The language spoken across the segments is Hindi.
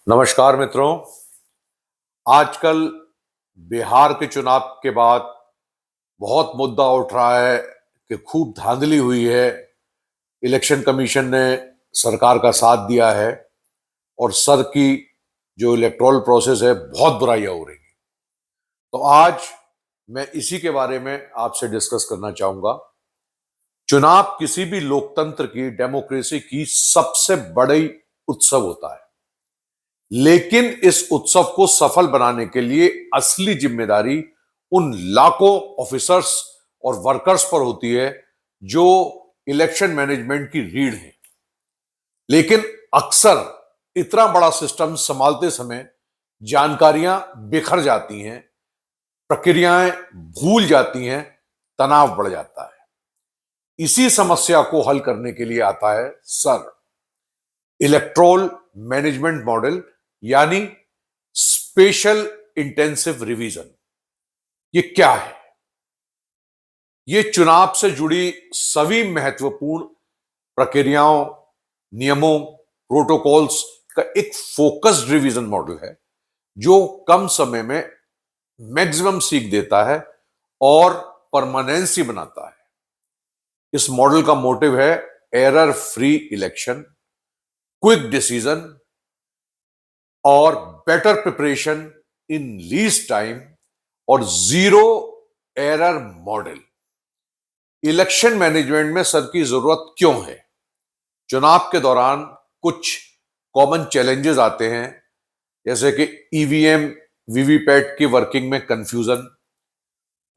नमस्कार मित्रों। आजकल बिहार के चुनाव के बाद बहुत मुद्दा उठ रहा है कि खूब धांधली हुई है। इलेक्शन कमीशन ने सरकार का साथ दिया है और सर की जो इलेक्टोरल प्रोसेस है बहुत बुराइयां हो रही हैं। तो आज मैं इसी के बारे में आपसे डिस्कस करना चाहूंगा। चुनाव किसी भी लोकतंत्र की, डेमोक्रेसी की सबसे बड़ी उत्सव होता है, लेकिन इस उत्सव को सफल बनाने के लिए असली जिम्मेदारी उन लाखों ऑफिसर्स और वर्कर्स पर होती है जो इलेक्शन मैनेजमेंट की रीढ़ है। लेकिन अक्सर इतना बड़ा सिस्टम संभालते समय जानकारियां बिखर जाती हैं, प्रक्रियाएं भूल जाती हैं, तनाव बढ़ जाता है। इसी समस्या को हल करने के लिए आता है सर इलेक्ट्रोल मैनेजमेंट मॉडल, यानी स्पेशल इंटेंसिव रिवीजन। ये क्या है? ये चुनाव से जुड़ी सभी महत्वपूर्ण प्रक्रियाओं, नियमों, प्रोटोकॉल्स का एक फोकस्ड रिवीजन मॉडल है जो कम समय में मैक्सिमम सीख देता है और परमानेंसी बनाता है। इस मॉडल का मोटिव है error free election, quick decision और better preparation in least time और zero error model. Election management में सर की जरूरत क्यों है? चुनाव के दौरान कुछ कॉमन चैलेंजेस आते हैं, जैसे कि ईवीएम वीवीपैट की वर्किंग में कंफ्यूजन,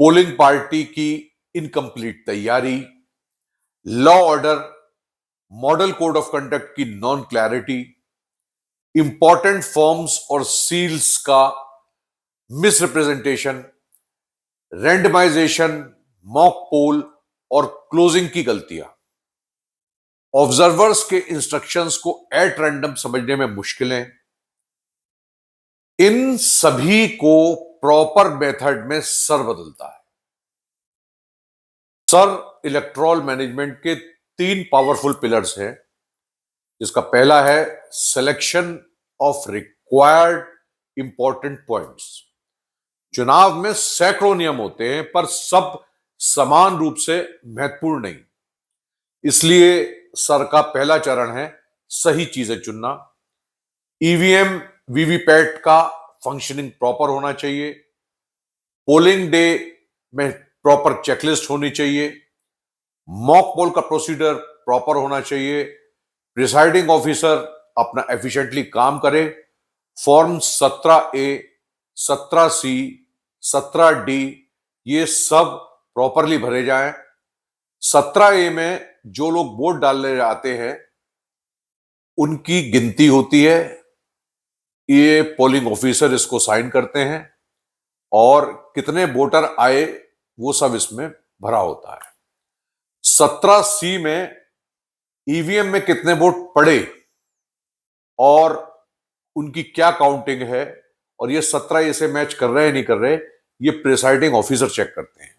पोलिंग पार्टी की इनकम्प्लीट तैयारी, law order, model code of conduct की नॉन क्लैरिटी, इंपॉर्टेंट फॉर्म्स और सील्स का मिसरिप्रेजेंटेशन, रैंडमाइजेशन, मॉक पोल और क्लोजिंग की गलतियां, ऑब्जर्वर्स के इंस्ट्रक्शंस को एट रैंडम समझने में मुश्किलें। इन सभी को प्रॉपर मेथड में सर बदलता है। सर इलेक्ट्रोल मैनेजमेंट के 3 पावरफुल पिलर्स हैं, जिसका पहला है selection of required important points. चुनाव में सैकड़ों नियम होते हैं, पर सब समान रूप से महत्वपूर्ण नहीं। इसलिए सर का पहला चरण है सही चीजें चुनना। ईवीएम वीवीपैट का फंक्शनिंग प्रॉपर होना चाहिए, पोलिंग डे में प्रॉपर चेकलिस्ट होनी चाहिए, मॉक पोल का प्रोसीजर प्रॉपर होना चाहिए, प्रिसाइडिंग ऑफिसर अपना एफिशिएंटली काम करे, फॉर्म 17A, 17C, 17D ये सब प्रॉपरली भरे जाएं। 17A में जो लोग वोट डालने आते हैं उनकी गिनती होती है, ये पोलिंग ऑफिसर इसको साइन करते हैं और कितने वोटर आए वो सब इसमें भरा होता है। 17C में ईवीएम में कितने वोट पड़े और उनकी क्या काउंटिंग है और ये 17A से मैच कर रहे हैं नहीं कर रहे, ये प्रिसाइडिंग ऑफिसर चेक करते हैं।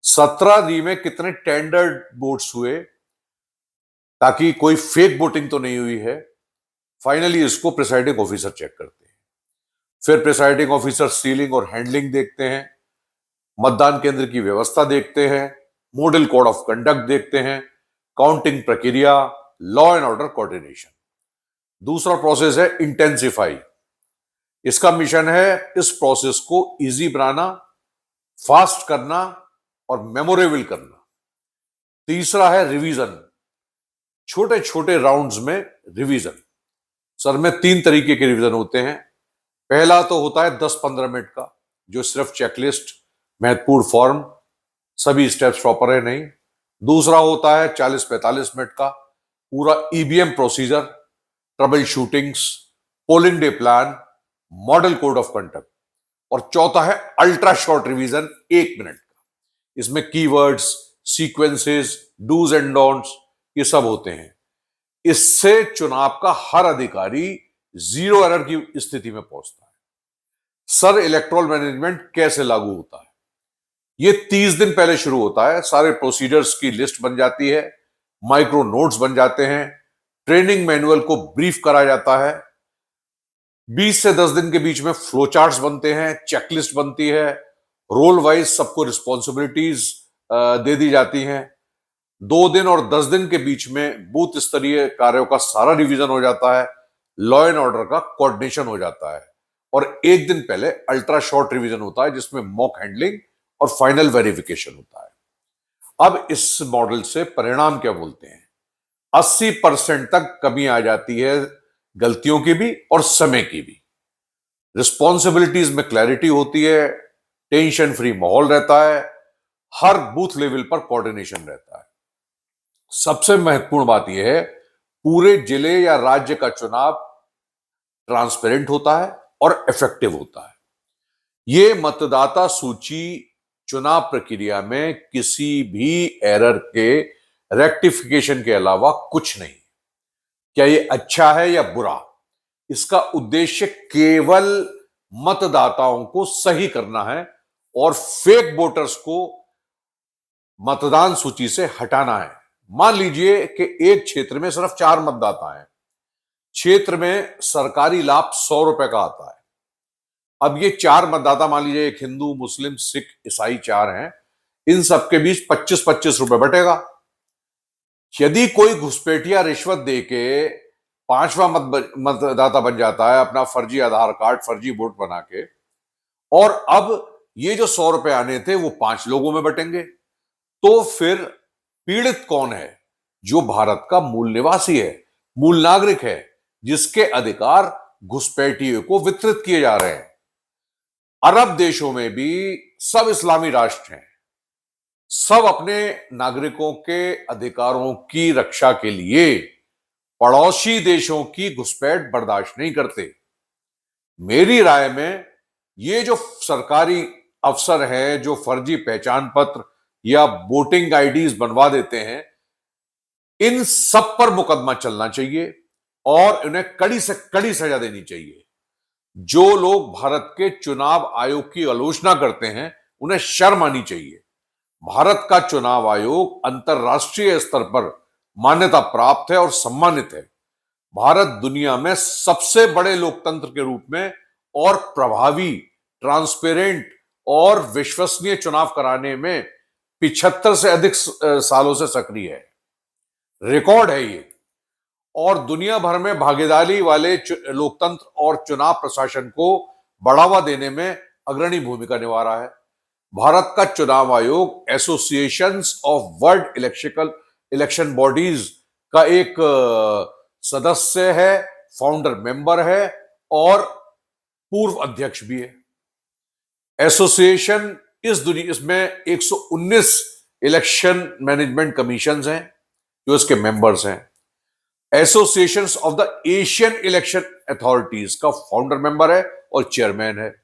17D में कितने टेंडर्ड वोट्स हुए, ताकि कोई फेक वोटिंग तो नहीं हुई है, फाइनली इसको प्रिसाइडिंग ऑफिसर चेक करते हैं। फिर प्रिसाइडिंग ऑफिसर सीलिंग और हैंडलिंग देखते हैं, मतदान केंद्र की व्यवस्था देखते हैं, मॉडल कोड ऑफ कंडक्ट देखते हैं, काउंटिंग प्रक्रिया, लॉ एंड ऑर्डर कोऑर्डिनेशन। दूसरा प्रोसेस है इंटेंसिफाई। इसका मिशन है इस प्रोसेस को इजी बनाना, फास्ट करना और मेमोरेबल करना। तीसरा है रिवीजन, छोटे छोटे राउंड्स में रिवीजन। सर में 3 तरीके के रिवीजन होते हैं। पहला तो होता है 10-15 मिनट का, जो सिर्फ चेकलिस्ट, महत्वपूर्ण फॉर्म, सभी स्टेप्स प्रॉपर है नहीं। दूसरा होता है 40-45 मिनट का, पूरा EVM procedure, trouble shootings, polling day plan, model code of conduct. और चौथा है अल्ट्रा शॉर्ट रिवीजन, 1 मिनट का। इसमें keywords, sequences, do's and don'ts ये सब होते हैं। इससे चुनाव का हर अधिकारी जीरो एरर की स्थिति में पहुंचता है। सर इलेक्ट्रोल मैनेजमेंट कैसे लागू होता है? ये 30 दिन पहले शुरू होता है। सारे प्रोसीजर्स की लिस्ट बन जाती है, माइक्रो नोट्स बन जाते हैं, ट्रेनिंग मैनुअल को ब्रीफ करा जाता है, 20 से 10 दिन के बीच में फ्लो चार्ट्स बनते हैं, चेकलिस्ट बनती है, रोल वाइज सबको रिस्पॉन्सिबिलिटीज दे दी जाती हैं। 2 दिन और 10 दिन के बीच में बूथ स्तरीय कार्यों का सारा रिवीजन हो जाता है, लॉ एंड ऑर्डर का कोऑर्डिनेशन हो जाता है, और 1 दिन पहले अल्ट्रा शॉर्ट रिवीजन होता है जिसमें मॉक हैंडलिंग और फाइनल वेरिफिकेशन होता है। अब इस मॉडल से परिणाम क्या बोलते हैं? 80% तक कमी आ जाती है गलतियों की भी और समय की भी। रिस्पॉन्सिबिलिटीज में क्लैरिटी होती है, टेंशन फ्री माहौल रहता है, हर बूथ लेवल पर कोऑर्डिनेशन रहता है। सबसे महत्वपूर्ण बात यह है, पूरे जिले या राज्य का चुनाव ट्रांसपेरेंट होता है और इफेक्टिव होता है। यह मतदाता सूची चुनाव प्रक्रिया में किसी भी एरर के रेक्टिफिकेशन के अलावा कुछ नहीं। क्या यह अच्छा है या बुरा? इसका उद्देश्य केवल मतदाताओं को सही करना है और फेक वोटर्स को मतदान सूची से हटाना है। मान लीजिए कि एक क्षेत्र में सिर्फ 4 मतदाता हैं, क्षेत्र में सरकारी लाभ 100 रुपए का आता है। अब ये 4 मतदाता, मान लीजिए एक हिंदू, मुस्लिम, सिख, ईसाई 4 हैं, इन सबके बीच 25-25 रुपए बटेगा। यदि कोई घुसपैठिया रिश्वत देके 5वां मतदाता बन जाता है, अपना फर्जी आधार कार्ड, फर्जी वोट बना के, और अब ये जो 100 रुपए आने थे वो 5 लोगों में बटेंगे, तो फिर पीड़ित कौन है? जो भारत का मूल निवासी है, मूल नागरिक है, जिसके अधिकार घुसपैठियों को वितरित किए जा रहे हैं। अरब देशों में भी सब इस्लामी राष्ट्र हैं, सब अपने नागरिकों के अधिकारों की रक्षा के लिए पड़ोसी देशों की घुसपैठ बर्दाश्त नहीं करते। मेरी राय में ये जो सरकारी अफसर हैं जो फर्जी पहचान पत्र या वोटिंग आईडीज बनवा देते हैं, इन सब पर मुकदमा चलना चाहिए और उन्हें कड़ी से कड़ी सजा देनी चाहिए। जो लोग भारत के चुनाव आयोग की आलोचना करते हैं, उन्हें शर्म आनी चाहिए। भारत का चुनाव आयोग अंतरराष्ट्रीय स्तर पर मान्यता प्राप्त है और सम्मानित है। भारत दुनिया में सबसे बड़े लोकतंत्र के रूप में और प्रभावी, ट्रांसपेरेंट और विश्वसनीय चुनाव कराने में 75 से अधिक सालों से सक्रिय है। रिकॉर्ड है ये, और दुनिया भर में भागीदारी वाले लोकतंत्र और चुनाव प्रशासन को बढ़ावा देने में अग्रणी भूमिका निभा रहा है। भारत का चुनाव आयोग associations of world election bodies का एक सदस्य है, फाउंडर मेंबर है और पूर्व अध्यक्ष भी है। एसोसिएशन इसमें 119 इलेक्शन मैनेजमेंट कमीशंस हैं जो इसके मेंबर्स हैं। Associations of the Asian election authorities का फाउंडर मेंबर है और चेयरमैन है।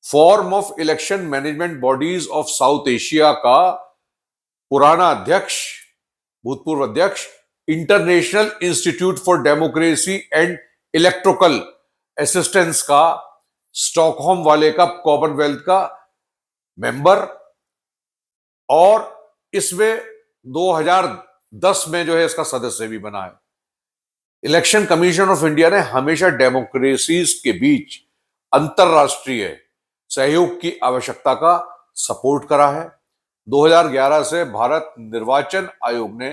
Forum of election management bodies of South Asia का पुराना अध्यक्ष, भूतपूर्व अध्यक्ष, international institute for democracy and electoral assistance का स्टॉकहोम वाले का कॉमनवेल्थ का मेंबर, और इसमें 2010 में जो है इसका सदस्य भी बना है। इलेक्शन कमीशन ऑफ इंडिया ने हमेशा डेमोक्रेसीज के बीच अंतरराष्ट्रीय सहयोग की आवश्यकता का सपोर्ट करा है। 2011 से भारत निर्वाचन आयोग ने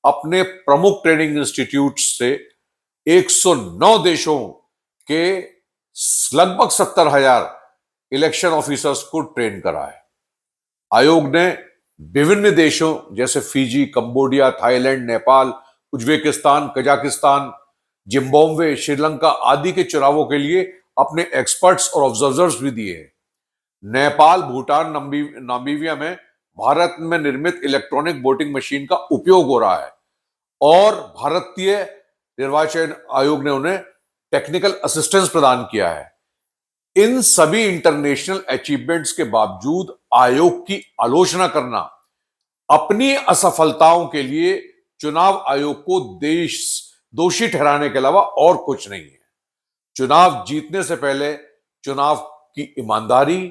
अपने प्रमुख ट्रेनिंग इंस्टीट्यूट से 109 देशों के लगभग 70,000 इलेक्शन ऑफिसर्स को ट्रेन करा है। आयोग ने विभिन्न देशों जैसे Fiji, Cambodia, Thailand, Nepal, Uzbekistan, Kazakhstan, Zimbabwe, Sri Lanka आदि के चुनावों के लिए अपने एक्सपर्ट्स और ऑब्जर्वर्स भी दिए हैं। नेपाल, भूटान, नामीबिया में भारत में निर्मित इलेक्ट्रॉनिक वोटिंग मशीन का उपयोग हो रहा है और भारतीय निर्वाचन आयोग ने उन्हें टेक्निकल असिस्टेंस प्रदान किया है। इन सभी इंटरनेशनल अचीवमेंट्स के बावजूद आयोग की आलोचना करना अपनी असफलताओं के लिए चुनाव आयोग को दोषी ठहराने के अलावा और कुछ नहीं है। चुनाव जीतने से पहले चुनाव की ईमानदारी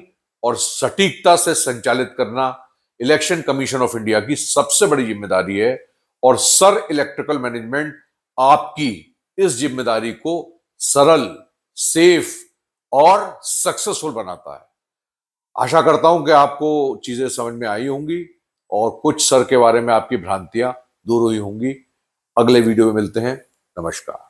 और सटीकता से संचालित करना इलेक्शन कमीशन ऑफ इंडिया की सबसे बड़ी जिम्मेदारी है, और सर इलेक्ट्रिकल मैनेजमेंट आपकी इस जिम्मेदारी को सरल, सेफ और सक्सेसफुल बनाता है। आशा करता हूं कि आपको चीजें समझ में आई होंगी और कुछ सर के बारे में आपकी भ्रांतियां दूर हुई होंगी। अगले वीडियो में मिलते हैं। नमस्कार।